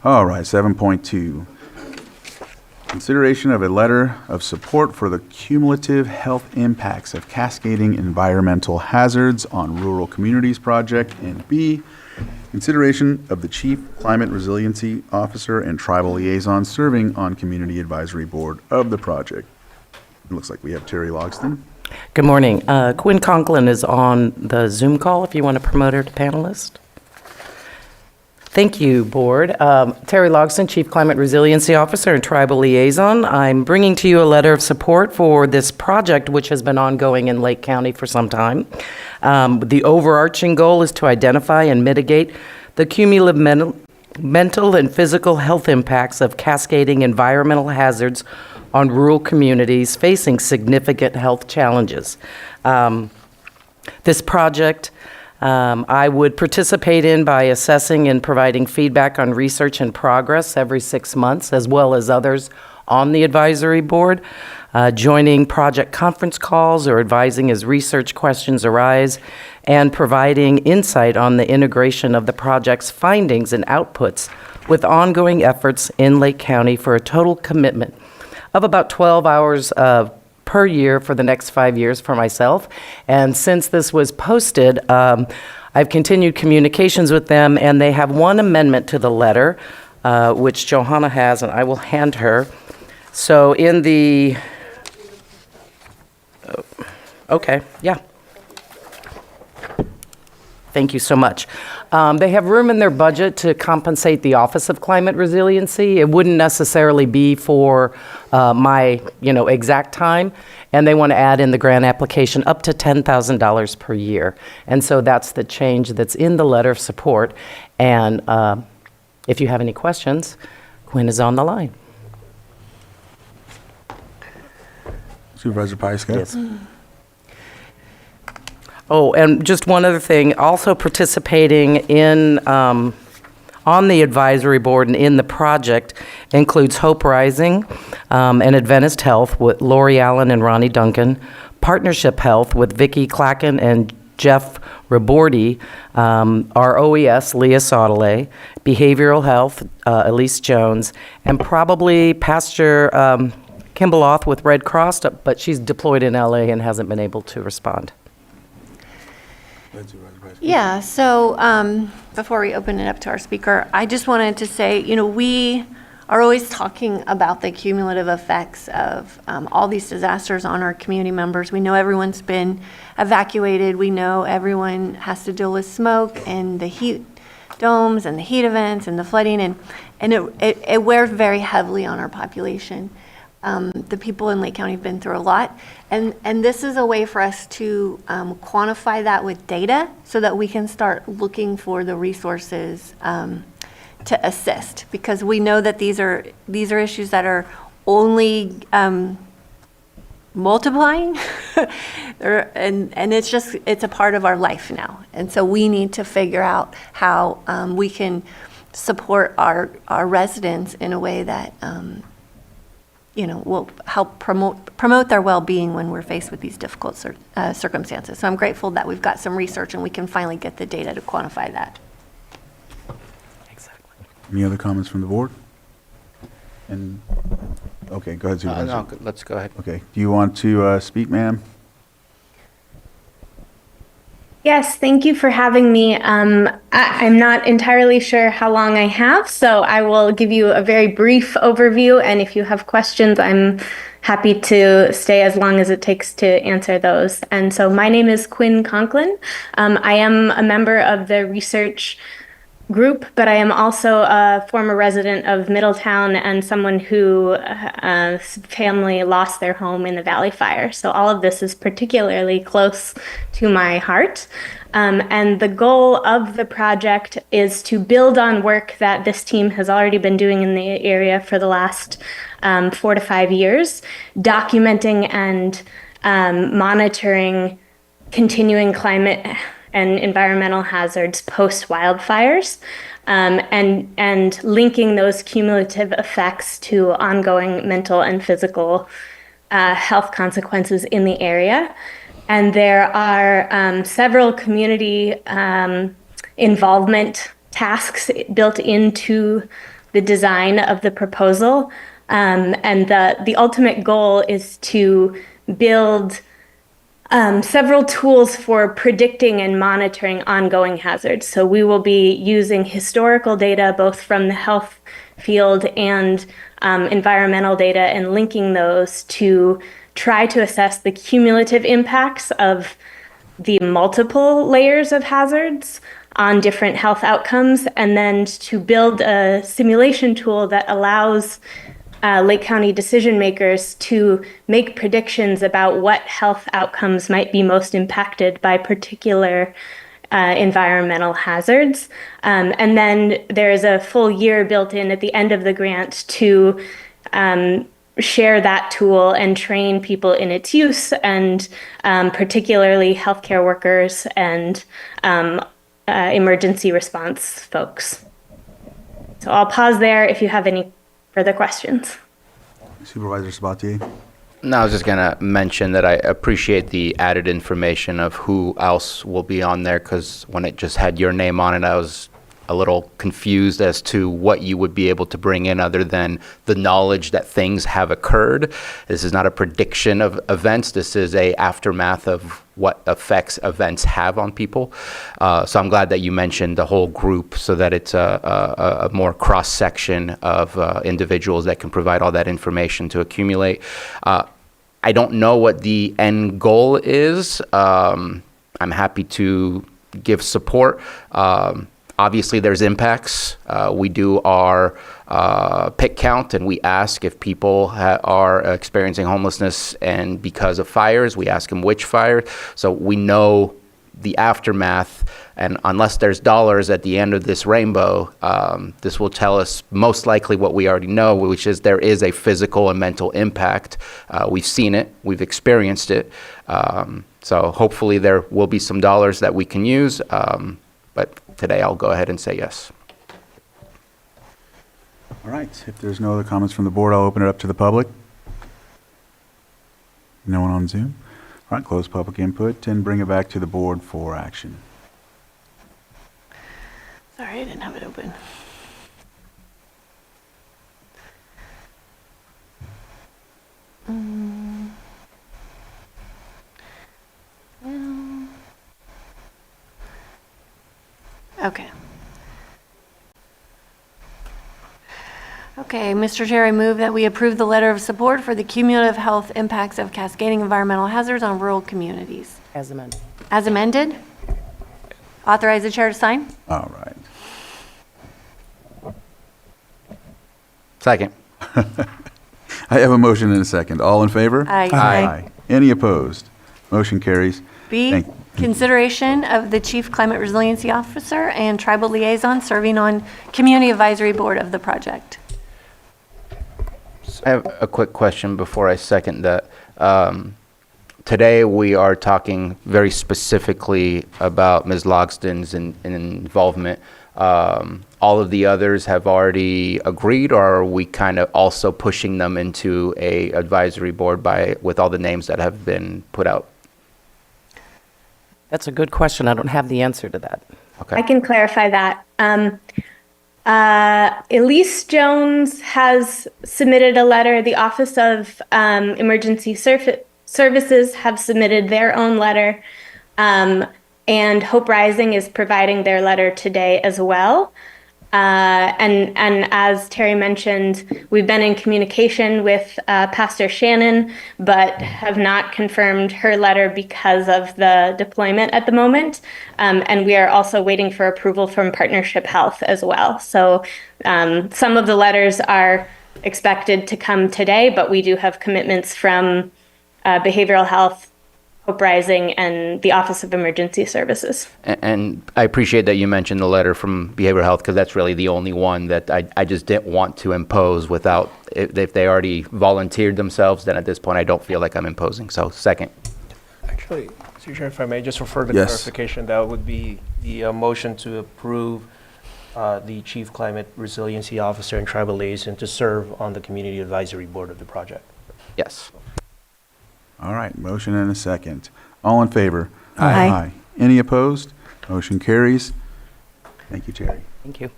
All right, 7.2. Consideration of a letter of support for the cumulative health impacts of cascading environmental hazards on rural communities project. And B, consideration of the Chief Climate Resiliency Officer and Tribal Liaison serving on Community Advisory Board of the project. It looks like we have Terry Logston. Good morning. Quinn Conklin is on the Zoom call if you want to promote her to panelist. Thank you, Board. Terry Logston, Chief Climate Resiliency Officer and Tribal Liaison. I'm bringing to you a letter of support for this project, which has been ongoing in Lake County for some time. The overarching goal is to identify and mitigate the cumulative mental and physical health impacts of cascading environmental hazards on rural communities facing significant health challenges. This project I would participate in by assessing and providing feedback on research and progress every 6 months, as well as others on the advisory board, joining project conference calls or advising as research questions arise, and providing insight on the integration of the project's findings and outputs with ongoing efforts in Lake County for a total commitment of about 12 hours per year for the next 5 years for myself. And since this was posted, I've continued communications with them, and they have one amendment to the letter, which Johanna has, and I will hand her. So in the, okay, yeah. Thank you so much. They have room in their budget to compensate the Office of Climate Resiliency. It wouldn't necessarily be for my, exact time, and they want to add in the grant application up to $10,000 per year. And so that's the change that's in the letter of support. And if you have any questions, Quinn is on the line. Supervisor Pyska. Yes. Oh, and just one other thing, also participating in, on the advisory board and in the project includes Hope Rising and Adventist Health with Lori Allen and Ronnie Duncan, Partnership Health with Vicki Clacken and Jeff Rabordi, our OES, Leah Sautelay, Behavioral Health, Elise Jones, and probably Pastor Kimbaloth with Red Cross, but she's deployed in LA and hasn't been able to respond. Yeah, so before we open it up to our speaker, I just wanted to say, we are always talking about the cumulative effects of all these disasters on our community members. We know everyone's been evacuated. We know everyone has to deal with smoke and the heat domes and the heat events and the flooding, and it wears very heavily on our population. The people in Lake County have been through a lot, and this is a way for us to quantify that with data so that we can start looking for the resources to assist, because we know that these are issues that are only multiplying and it's a part of our life now, and so we need to figure out how we can support our residents in a way that will help promote their well-being when we're faced with these difficult circumstances. So I'm grateful that we've got some research and we can finally get the data to quantify that. Exactly. Any other comments from the board? And okay, go ahead, Supervisor. No, let's go ahead. Okay, do you want to speak, ma'am? Yes, thank you for having me. I'm not entirely sure how long I have, so I will give you a very brief overview, and if you have questions, I'm happy to stay as long as it takes to answer those. And so my name is Quinn Conklin. I am a member of the research group, but I am also a former resident of Middletown and someone who family lost their home in the Valley Fire. So all of this is particularly close to my heart. And the goal of the project is to build on work that this team has already been doing in the area for the last 4 to 5 years, documenting and monitoring continuing climate and environmental hazards post-wildfires, and linking those cumulative effects to ongoing mental and physical health consequences in the area. And there are several community involvement tasks built into the design of the proposal. And the ultimate goal is to build several tools for predicting and monitoring ongoing hazards. So we will be using historical data, both from the health field and environmental data, and linking those to try to assess the cumulative impacts of the multiple layers of hazards on different health outcomes, and then to build a simulation tool that allows Lake County decision makers to make predictions about what health outcomes might be most impacted by particular environmental hazards. And then there is a full year built in at the end of the grant to share that tool and train people in its use, and particularly healthcare workers and emergency response folks. So I'll pause there if you have any further questions. Supervisor Sabatier? No, I was just going to mention that I appreciate the added information of who else will be on there, because when it just had your name on it, I was a little confused as to what you would be able to bring in other than the knowledge that things have occurred. This is not a prediction of events. This is a aftermath of what effects events have on people. So I'm glad that you mentioned the whole group, so that it's a more cross-section of individuals that can provide all that information to accumulate. I don't know what the end goal is. I'm happy to give support. Obviously, there's impacts. We do our pick count, and we ask if people are experiencing homelessness, and because of fires, we ask them which fire. So we know the aftermath, and unless there's dollars at the end of this rainbow, this will tell us most likely what we already know, which is there is a physical and mental impact. We've seen it, we've experienced it. So hopefully there will be some dollars that we can use. But today I'll go ahead and say yes. All right, if there's no other comments from the board, I'll open it up to the public. No one on Zoom? All right, close public input and bring it back to the board for action. Sorry, I didn't have it open. Okay. Okay, Mr. Chair, I move that we approve the letter of support for the cumulative health impacts of cascading environmental hazards on rural communities. As amended. As amended? Authorize the chair to sign? All right. Second. I have a motion and a second. All in favor? Aye. Aye. Any opposed? Motion carries. B, Thank- consideration of the Chief Climate Resiliency Officer and Tribal Liaison serving on Community Advisory Board of the project. I have a quick question before I second that. Today we are talking very specifically about Ms. Logston's involvement. All of the others have already agreed, or are we kind of also pushing them into a advisory board with all the names that have been put out? That's a good question. I don't have the answer to that. Okay. I can clarify that. Elise Jones has submitted a letter. The Office of Emergency Services have submitted their own letter. And Hope Rising is providing their letter today as well. And as Terry mentioned, we've been in communication with Pastor Shannon, but have not confirmed her letter because of the deployment at the moment. And we are also waiting for approval from Partnership Health as well. So some of the letters are expected to come today, but we do have commitments from Behavioral Health, Hope Rising, and the Office of Emergency Services. And I appreciate that you mentioned the letter from Behavioral Health, because that's really the only one that I just didn't want to impose without, if they already volunteered themselves, then at this point I don't feel like I'm imposing. So second. Actually, Mr. Chair, if I may, just for further Yes. clarification, that would be the motion to approve the Chief Climate Resiliency Officer and Tribal Liaison to serve on the Community Advisory Board of the project. Yes. All right, motion and a second. All in favor? Aye. Any opposed? Motion carries. Thank you, Terry. Thank you.